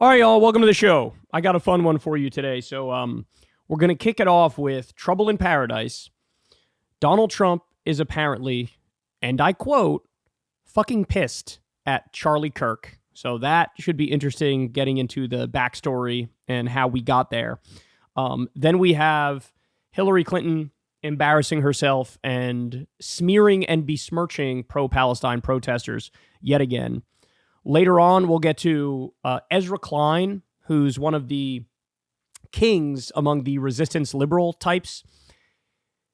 All right, y'all, welcome to the show. I got a fun one for you today. So we're going to kick it off with Trouble in Paradise. Donald Trump is apparently, and I quote, fucking pissed at Charlie Kirk. So that should be interesting, getting into the backstory and how we got there. Then we have Hillary Clinton embarrassing herself and smearing and besmirching pro-Palestine protesters yet again. Later on, we'll get to Ezra Klein, who's one of the kings among the resistance liberal types.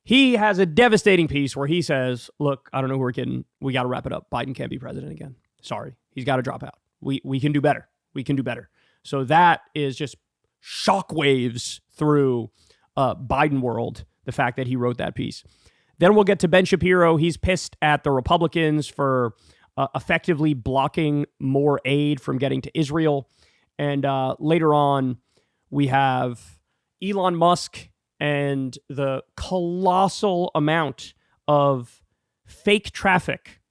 He has a devastating piece where he says, look, I don't know who we're kidding. We got to wrap it up. Biden can't be president again. Sorry. He's got to drop out. We can do better. We can do better. So that is just shockwaves through Biden world, the fact that he wrote that piece. Then we'll get to Ben Shapiro. He's pissed at the Republicans for effectively blocking more aid from getting to Israel. And later on, we have Elon Musk and the colossal amount of fake traffic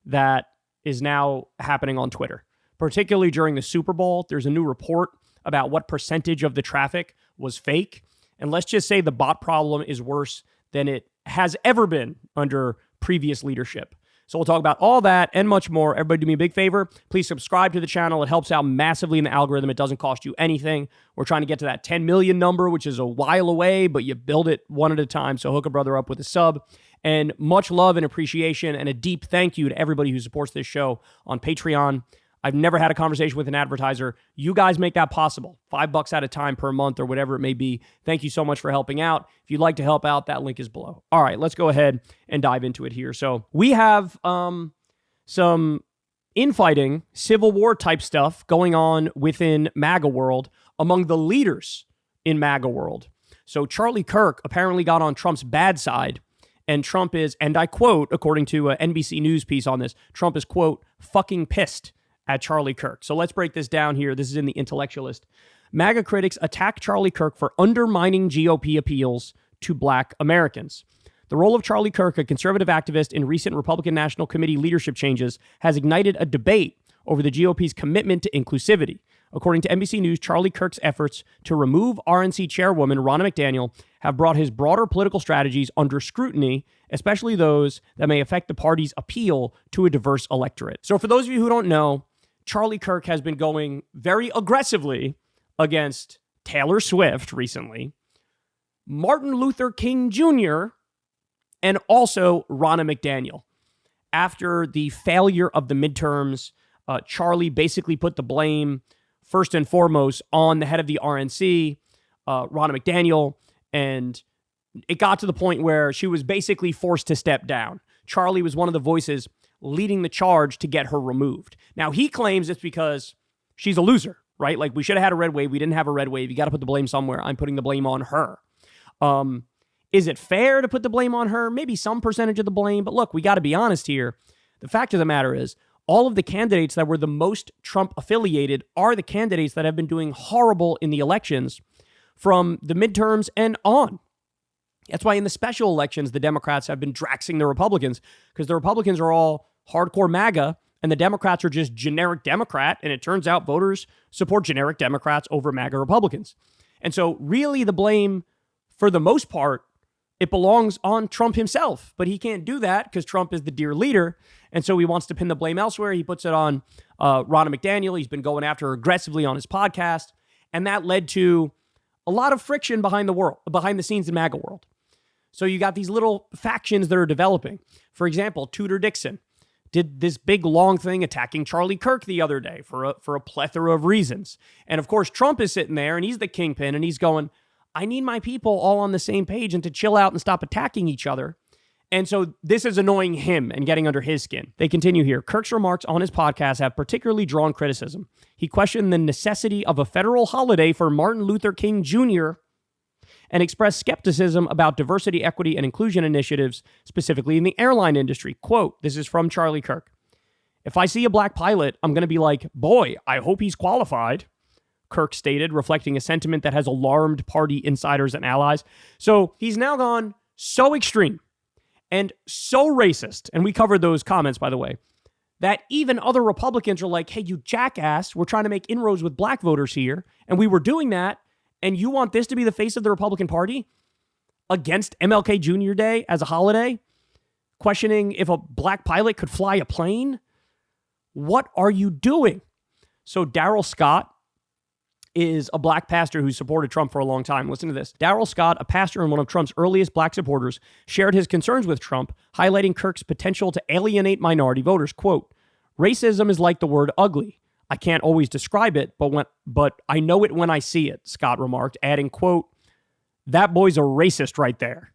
that is now happening on Twitter, particularly during the Super Bowl. There's a new report about what percentage of the traffic was fake. And let's just say the bot problem is worse than it has ever been under previous leadership. So we'll talk about all that and much more. Everybody do me a big favor. Please subscribe to the channel. It helps out massively in the algorithm. It doesn't cost you anything. We're trying to get to that 10 million number, which is a while away, but you build it one at a time. So hook a brother up with a sub. And much love and appreciation and a deep thank you to everybody who supports this show on Patreon. I've never had a conversation with an advertiser. You guys make that possible. $5 at a time per month or whatever it may be. Thank you so much for helping out. If you'd like to help out, that link is below. All right, let's go ahead and dive into it here. So we have some infighting, Civil War type stuff going on within MAGA world among the leaders in MAGA world. So Charlie Kirk apparently got on Trump's bad side. And Trump is, and I quote, according to an NBC News piece on this, Trump is, quote, fucking pissed at Charlie Kirk. So let's break this down here. This is in The Intellectualist. MAGA critics attack Charlie Kirk for undermining GOP appeals to Black Americans. The role of Charlie Kirk, a conservative activist in recent Republican National Committee leadership changes, has ignited a debate over the GOP's commitment to inclusivity. According to NBC News, Charlie Kirk's efforts to remove RNC chairwoman Ronna McDaniel have brought his broader political strategies under scrutiny, especially those that may affect the party's appeal to a diverse electorate. So for those of you who don't know, Charlie Kirk has been going very aggressively against Taylor Swift recently, Martin Luther King Jr., and also Ronna McDaniel. After the failure of the midterms, Charlie basically put the blame first and foremost on the head of the RNC, Ronna McDaniel, and it got to the point where she was basically forced to step down. Charlie was one of the voices leading the charge to get her removed. Now, he claims it's because she's a loser, right? Like, we should have had a red wave. We didn't have a red wave. You got to put the blame somewhere. I'm putting the blame on her. Is it fair to put the blame on her? Maybe some percentage of the blame. But look, we got to be honest here. The fact of the matter is, all of the candidates that were the most Trump affiliated are the candidates that have been doing horrible in the elections from the midterms and on. That's why in the special elections, the Democrats have been draxing the Republicans, because the Republicans are all hardcore MAGA and the Democrats are just generic Democrat. And it turns out voters support generic Democrats over MAGA Republicans. And so really the blame, for the most part, it belongs on Trump himself. But he can't do that because Trump is the dear leader. And so he wants to pin the blame elsewhere. He puts it on Ronna McDaniel. He's been going after her aggressively on his podcast. And that led to a lot of friction behind the scenes in MAGA world. So you got these little factions that are developing. For example, Tudor Dixon did this big long thing attacking Charlie Kirk the other day for a plethora of reasons. And of course, Trump is sitting there and he's the kingpin and he's going, I need my people all on the same page and to chill out and stop attacking each other. And so this is annoying him and getting under his skin. They continue here. Kirk's remarks on his podcast have particularly drawn criticism. He questioned the necessity of a federal holiday for Martin Luther King Jr. and expressed skepticism about diversity, equity, and inclusion initiatives, specifically in the airline industry. Quote, this is from Charlie Kirk. If I see a black pilot, I'm going to be like, boy, I hope he's qualified, Kirk stated, reflecting a sentiment that has alarmed party insiders and allies. So he's now gone so extreme and so racist, and we covered those comments, by the way, that even other Republicans are like, hey, you jackass, we're trying to make inroads with black voters here, and we were doing that, and you want this to be the face of the Republican Party against MLK Jr. Day as a holiday, questioning if a black pilot could fly a plane? What are you doing? So Daryl Scott is a black pastor who supported Trump for a long time. Listen to this. Daryl Scott, a pastor and one of Trump's earliest black supporters, shared his concerns with Trump, highlighting Kirk's potential to alienate minority voters. Quote, racism is like the word ugly. I can't always describe it, but I know it when I see it, Scott remarked, adding, quote, that boy's a racist right there.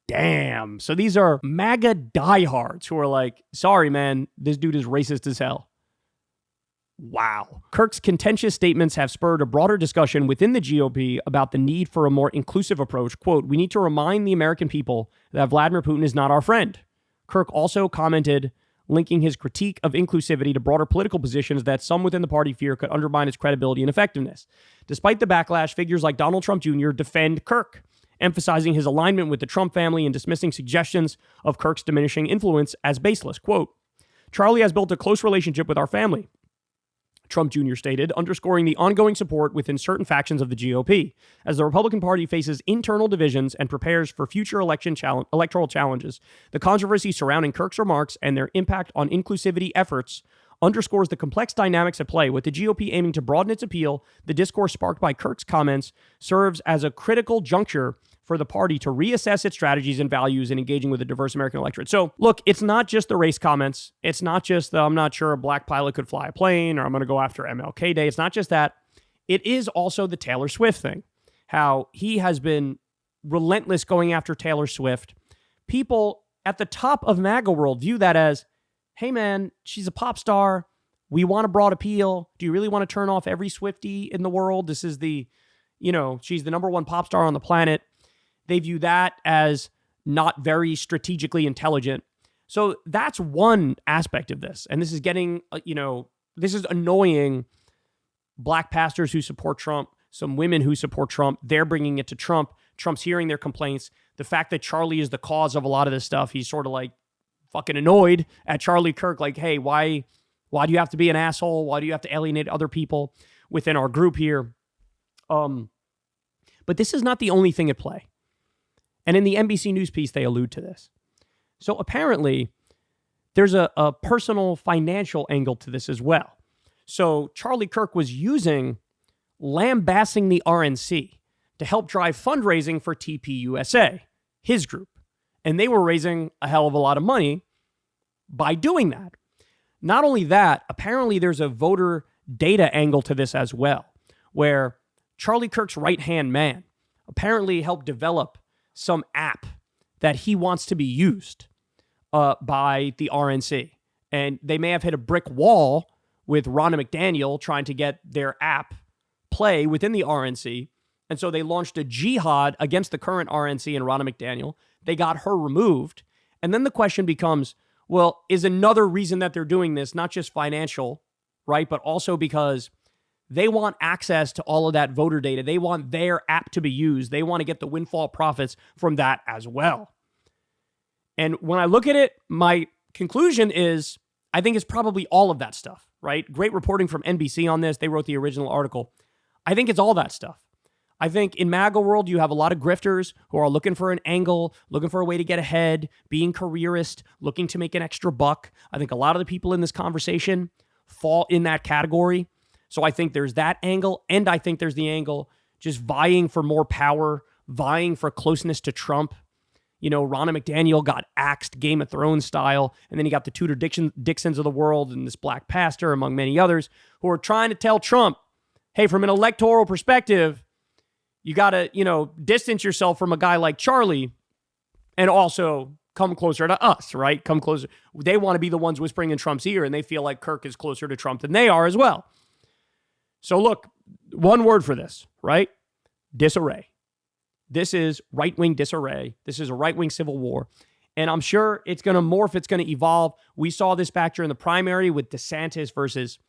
Damn. So these are MAGA diehards who are like, sorry, man, this dude is racist as hell. Wow. Kirk's contentious statements have spurred a broader discussion within the GOP about the need for a more inclusive approach. Quote, we need to remind the American people that Vladimir Putin is not our friend. Kirk also commented, linking his critique of inclusivity to broader political positions that some within the party fear could undermine its credibility and effectiveness. Despite the backlash, figures like Donald Trump Jr. defend Kirk, emphasizing his alignment with the Trump family and dismissing suggestions of Kirk's diminishing influence as baseless. Quote, Charlie has built a close relationship with our family, Trump Jr. stated, underscoring the ongoing support within certain factions of the GOP. As the Republican Party faces internal divisions and prepares for future electoral challenges, the controversy surrounding Kirk's remarks and their impact on inclusivity efforts underscores the complex dynamics at play. With the GOP aiming to broaden its appeal, the discourse sparked by Kirk's comments serves as a critical juncture for the party to reassess its strategies and values in engaging with a diverse American electorate. So, look, it's not just the race comments. It's not just the I'm not sure a black pilot could fly a plane or I'm going to go after MLK Day. It's not just that. It is also the Taylor Swift thing. How he has been relentless going after Taylor Swift. People at the top of MAGA world view that as, hey, man, she's a pop star. We want a broad appeal. Do you really want to turn off every Swiftie in the world? This is she's the number one pop star on the planet. They view that as not very strategically intelligent. So that's one aspect of this. And this is getting, this is annoying black pastors who support Trump, some women who support Trump. They're bringing it to Trump. Trump's hearing their complaints. The fact that Charlie is the cause of a lot of this stuff, he's sort of like fucking annoyed at Charlie Kirk. Like, hey, why do you have to be an asshole? Why do you have to alienate other people within our group here? But this is not the only thing at play. And in the NBC News piece, they allude to this. So apparently, there's a personal financial angle to this as well. So Charlie Kirk was using lambasting the RNC to help drive fundraising for TPUSA, his group. And they were raising a hell of a lot of money by doing that. Not only that, apparently there's a voter data angle to this as well, where Charlie Kirk's right-hand man apparently helped develop some app that he wants to be used by the RNC. And they may have hit a brick wall with Ronna McDaniel trying to get their app play within the RNC. And so they launched a jihad against the current RNC and Ronna McDaniel. They got her removed. And then the question becomes, well, is another reason that they're doing this not just financial, right, but also because they want access to all of that voter data. They want their app to be used. They want to get the windfall profits from that as well. And when I look at it, my conclusion is I think it's probably all of that stuff, right? Great reporting from NBC on this. They wrote the original article. I think it's all that stuff. I think in MAGA world, you have a lot of grifters who are looking for an angle, looking for a way to get ahead, being careerist, looking to make an extra buck. I think a lot of the people in this conversation fall in that category. So I think there's that angle, and I think there's the angle just vying for more power, vying for closeness to Trump. Ronna McDaniel got axed Game of Thrones style, and then you got the Tudor Dixons of the world and this black pastor, among many others, who are trying to tell Trump, hey, from an electoral perspective, you got to, distance yourself from a guy like Charlie and also come closer to us, right? Come closer. They want to be the ones whispering in Trump's ear, and they feel like Kirk is closer to Trump than they are as well. So look, one word for this, right? Disarray. This is right-wing disarray. This is a right-wing civil war. And I'm sure it's going to morph. It's going to evolve. We saw this back during the primary with DeSantis versus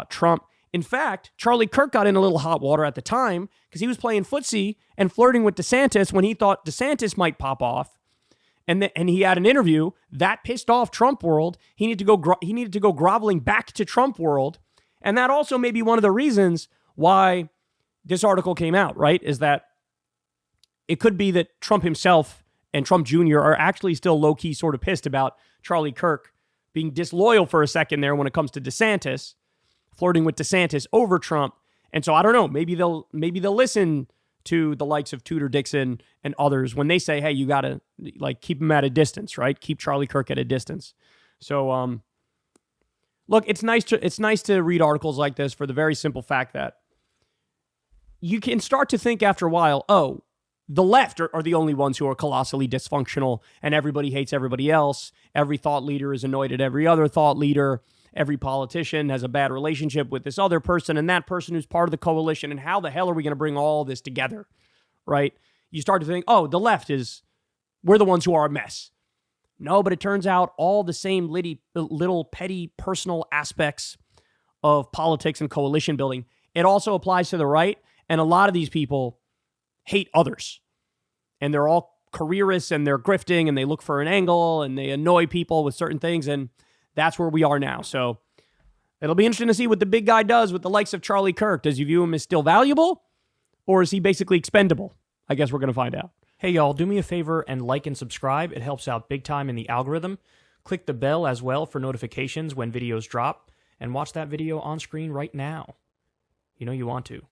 Trump. In fact, Charlie Kirk got in a little hot water at the time because he was playing footsie and flirting with DeSantis when he thought DeSantis might pop off. and he had an interview that pissed off Trump world. He needed to go groveling back to Trump world, and that also may be one of the reasons why this article came out. Right? Is that it could be that Trump himself and Trump Jr. are actually still low key sort of pissed about Charlie Kirk being disloyal for a second there when it comes to DeSantis, flirting with DeSantis over Trump. And so I don't know, maybe they'll listen to the likes of Tudor Dixon and others when they say, hey, you got to like keep him at a distance, right? Keep Charlie Kirk at a distance. So look, it's nice to read articles like this for the very simple fact that you can start to think after a while, oh, the left are the only ones who are colossally dysfunctional and everybody hates everybody else. Every thought leader is annoyed at every other thought leader. Every politician has a bad relationship with this other person and that person who's part of the coalition. And how the hell are we going to bring all this together, right? You start to think, oh, the left we're the ones who are a mess. No, but it turns out all the same little petty personal aspects of politics and coalition building, it also applies to the right. And a lot of these people hate others. And they're all careerists and they're grifting and they look for an angle and they annoy people with certain things. And that's where we are now. So it'll be interesting to see what the big guy does with the likes of Charlie Kirk. Does he view him as still valuable or is he basically expendable? I guess we're going to find out. Hey, y'all, do me a favor and like and subscribe. It helps out big time in the algorithm. Click the bell as well for notifications when videos drop and watch that video on screen right now. You know you want to.